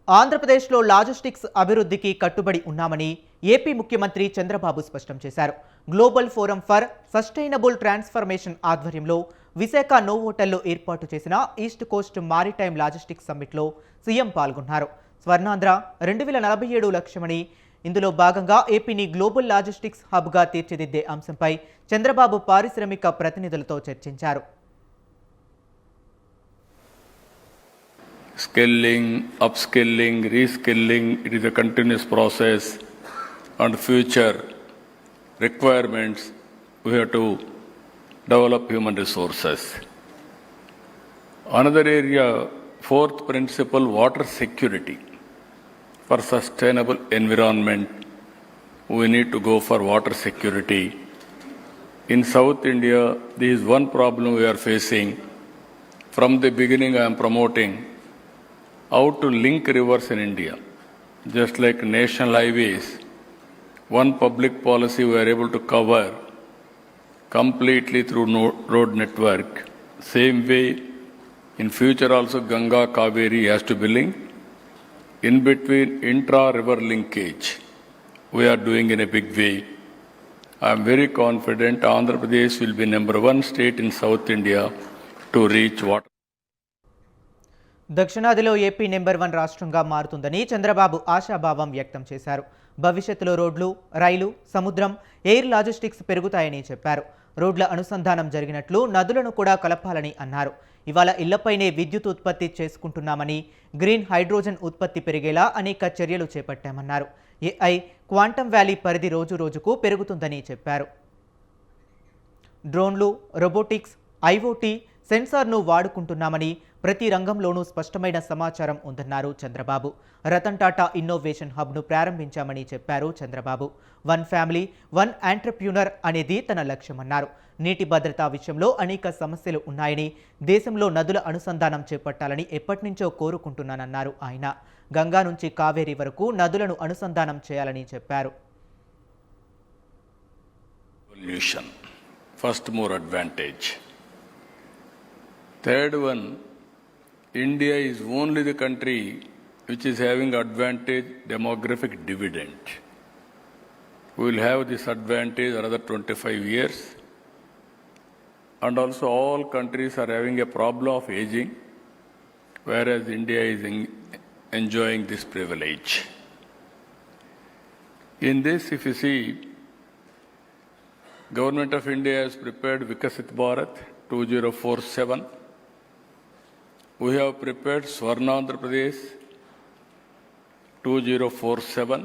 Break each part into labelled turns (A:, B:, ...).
A: ఆంధ్రప్రదేశ్లో లాజిస్టిక్స్ అభివృద్ధికి కట్టుబడి ఉన్నామని ఏపీ ముఖ్యమంత్రి చంద్రబాబు స్పష్టం చేశారు. Global forum for sustainable transformation ఆధ్వర్యంలో విశాఖ నోవోటెల్లో ఏర్పాటు చేసిన ఈస్ట్ కోస్ట్ మారిటైమ్ లాజిస్టిక్స్ సమ్మిట్లో సీఎం పాల్గొన్నారు. స్వర్ణాంధ్ర 2047 లక్ష్యమని, ఇందులో భాగంగా ఏపీని గ్లోబల్ లాజిస్టిక్స్ హబ్గా తీర్చిదిద్దే అంశంపై చంద్రబాబు పారిశ్రామిక ప్రతినిధులతో చర్చించారు.
B: Skilling, upskilling, reskilling, it is a continuous process, and future requirements, we have to develop human resources. Another area, fourth principle, water security. For sustainable environment, we need to go for water security. In South India, this is one problem we are facing. From the beginning, I am promoting how to link rivers in India. Just like national highways, one public policy we are able to cover completely through road network. Same way, in future also Ganga Kaveri has to be linked. In between intra-river linkage, we are doing in a big way. I am very confident Andhra Pradesh will be number one state in South India to reach water.
A: దక్షిణాదిలో AP number 1 రాష్ట్రంగా మారుతుందని చంద్రబాబు ఆశాభావం వ్యక్తం చేశారు. భవిష్యత్తులో రోడ్లు, రైలు, సముద్రం, air logistics పెరుగుతాయని చెప్పారు. రోడ్ల అనుసంధానం జరిగినట్లు నదులను కూడా కలపాలని అన్నారు. ఇవాళ ఇళ్లపైనే విద్యుత్ ఉత్పత్తి చేసుకుంటున్నామని, గ్రీన్ హైడ్రోజన్ ఉత్పత్తి పెరిగేలా అనేక చర్యలు చేపట్టామన్నారు. ఏఐ, క్వాంటమ్ వ్యాలీ పరిధి రోజు రోజుకు పెరుగుతుందని చెప్పారు. డ్రోన్లు, రోబోటిక్స్, ఐఓటీ, సెన్సార్ను వాడుకుంటున్నామని, ప్రతి రంగంలోనూ స్పష్టమైన సమాచారం ఉందన్నారు చంద్రబాబు. రతన్ టాటా ఇన్నోవేషన్ హబ్ను ప్రారంభించామని చెప్పారు Chandrababu. One family, one entrepreneur అనేది తన లక్ష్యమన్నారు. నీటి భద్రతా విషయంలో అనేక సమస్యలు ఉన్నాయని, దేశంలో నదుల అనుసంధానం చేపట్టాలని ఎప్పటినుంచో కోరుకుంటున్నానన్నారు ఆయన. గంగా నుంచి కావేరీ వరకు నదులను అనుసంధానం చేయాలని చెప్పారు.
B: First, more advantage. Third one, India is only the country which is having advantage demographic dividend. We will have this advantage another 25 years. And also all countries are having a problem of aging, whereas India is enjoying this privilege. In this, if you see, Government of India has prepared Vikasit Bharat 2047. We have prepared Swarnandhra Pradesh 2047.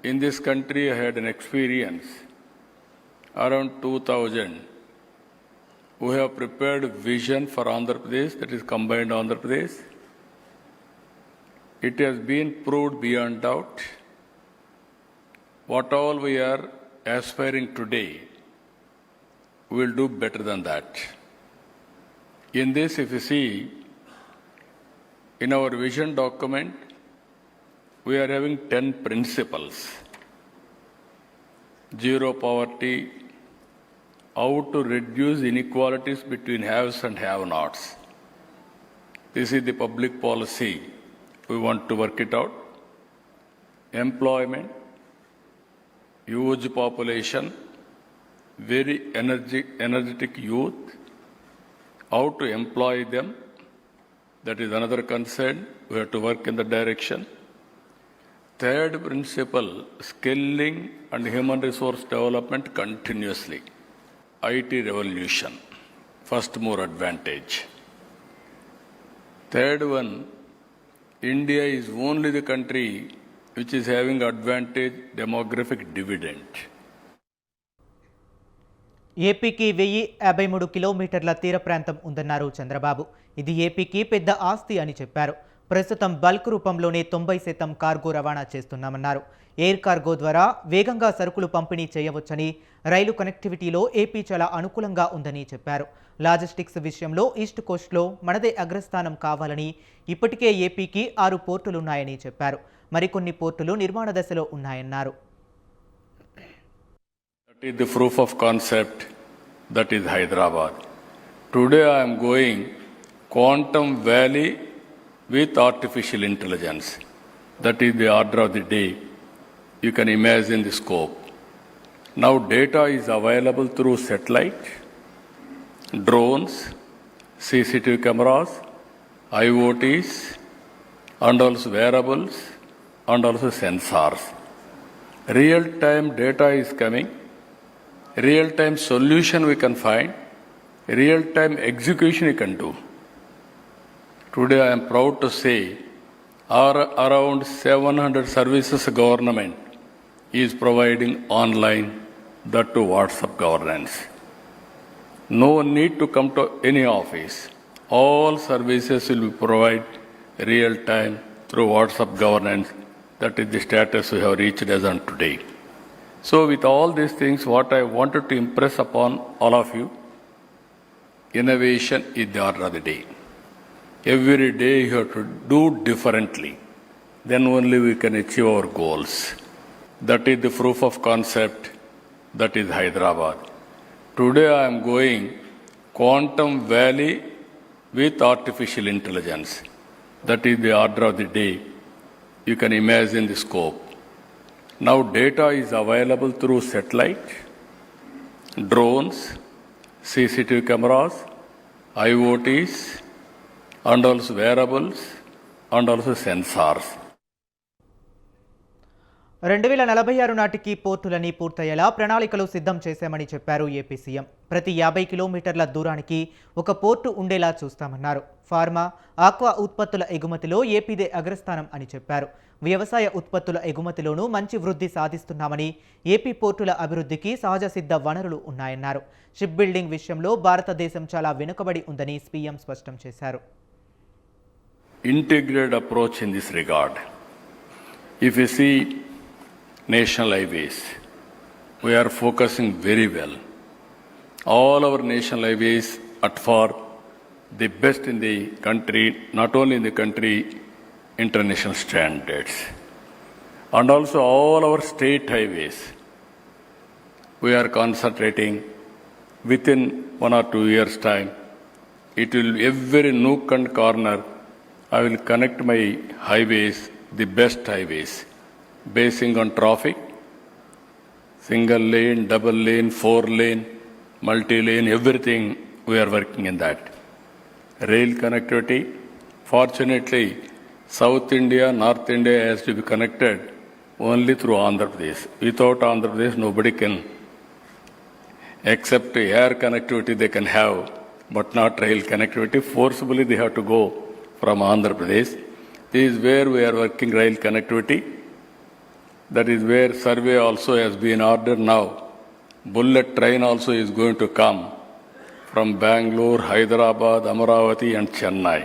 B: In this country, I had an experience around 2000. We have prepared vision for Andhra Pradesh, that is combined Andhra Pradesh. It has been proved beyond doubt. What all we are aspiring today, we will do better than that. In this, if you see, in our vision document, we are having 10 principles. Zero poverty, how to reduce inequalities between haves and have-nots. This is the public policy. We want to work it out. Employment, huge population, very energetic youth. How to employ them, that is another concern. We have to work in the direction. Third principle, skilling and human resource development continuously. IT revolution, first more advantage. Third one, India is only the country which is having advantage demographic dividend.
A: ఏపీకి 1053 కిలోమీటర్ల తీర ప్రాంతం ఉందన్నారు చంద్రబాబు. ఇది ఏపీకి పెద్ద ఆస్తి అని చెప్పారు. ప్రస్తుతం బల్క్ రూపంలోనే 90% కార్గో రవాణా చేస్తున్నామన్నారు. ఎయిర్ కార్గో ద్వారా వేగంగా సరుకులు పంపిణీ చేయవచ్చని, రైలు కనెక్టివిటీలో ఏపీ చాలా అనుకూలంగా ఉందని చెప్పారు. లాజిస్టిక్స్ విషయంలో ఈస్ట్ కోస్ట్లో మనదే అగ్రస్థానం కావాలని, ఇప్పటికే ఏపీకి 6 పోర్టులున్నాయని చెప్పారు. మరికొన్ని పోర్టులు నిర్మాణ దశలో ఉన్నాయన్నారు.
B: That is the proof of concept, that is Hyderabad. Today I am going Quantum Valley with artificial intelligence. That is the order of the day. You can imagine the scope. Now data is available through satellite, drones, CCTV cameras, IoTs, and also wearables, and also sensors. Real-time data is coming. Real-time solution we can find. Real-time execution we can do. Today I am proud to say around 700 services government is providing online, that to WhatsApp governance. No need to come to any office. All services will be provided real time through WhatsApp governance. That is the status we have reached as on today. So with all these things, what I wanted to impress upon all of you, innovation is the order of the day. Every day you have to do differently. Then only we can achieve our goals. That is the proof of concept. That is Hyderabad. Today I am going Quantum Valley with artificial intelligence. That is the order of the day. You can imagine the scope. Now data is available through satellite, drones, CCTV cameras, IoTs, and also wearables, and also sensors.
A: 2046 నాటికి పోర్టులని పూర్తయ్యేలా ప్రణాళికలు సిద్ధం చేశామని చెప్పారు AP CM. ప్రతి 50 కిలోమీటర్ల దూరానికి ఒక port ఉండేలా చూస్తామన్నారు. ఫార్మా, ఆక్వా ఉత్పత్తుల ఎగుమతిలో ఏపీదే అగ్రస్థానం అని చెప్పారు. వ్యవసాయ ఉత్పత్తుల ఎగుమతిలోనూ మంచి వృద్ధి సాధిస్తున్నామని, ఏపీ పోర్టుల అభివృద్ధికి సహజ సిద్ధ వనరులు ఉన్నాయన్నారు. షిప్ బిల్డింగ్ విషయంలో భారతదేశం చాలా వెనుకబడి ఉందని సీఎం స్పష్టం చేశారు.
B: Integrated approach in this regard. If you see national highways, we are focusing very well. All our national highways at far the best in the country, not only in the country, international standards. And also all our state highways, we are concentrating within 1 or 2 years' time. It will every nook and corner, I will connect my highways, the best highways, basing on traffic, single lane, double lane, 4 lane, multi-lane, everything we are working in that. Rail connectivity, fortunately, South India, North India has to be connected only through Andhra Pradesh. Without Andhra Pradesh, nobody can, except air connectivity they can have, but not rail connectivity. Forcibly they have to go from Andhra Pradesh. This is where we are working rail connectivity. That is where survey also has been ordered now. Bullet train also is going to come from Bangalore, Hyderabad, Amaravati and Chennai.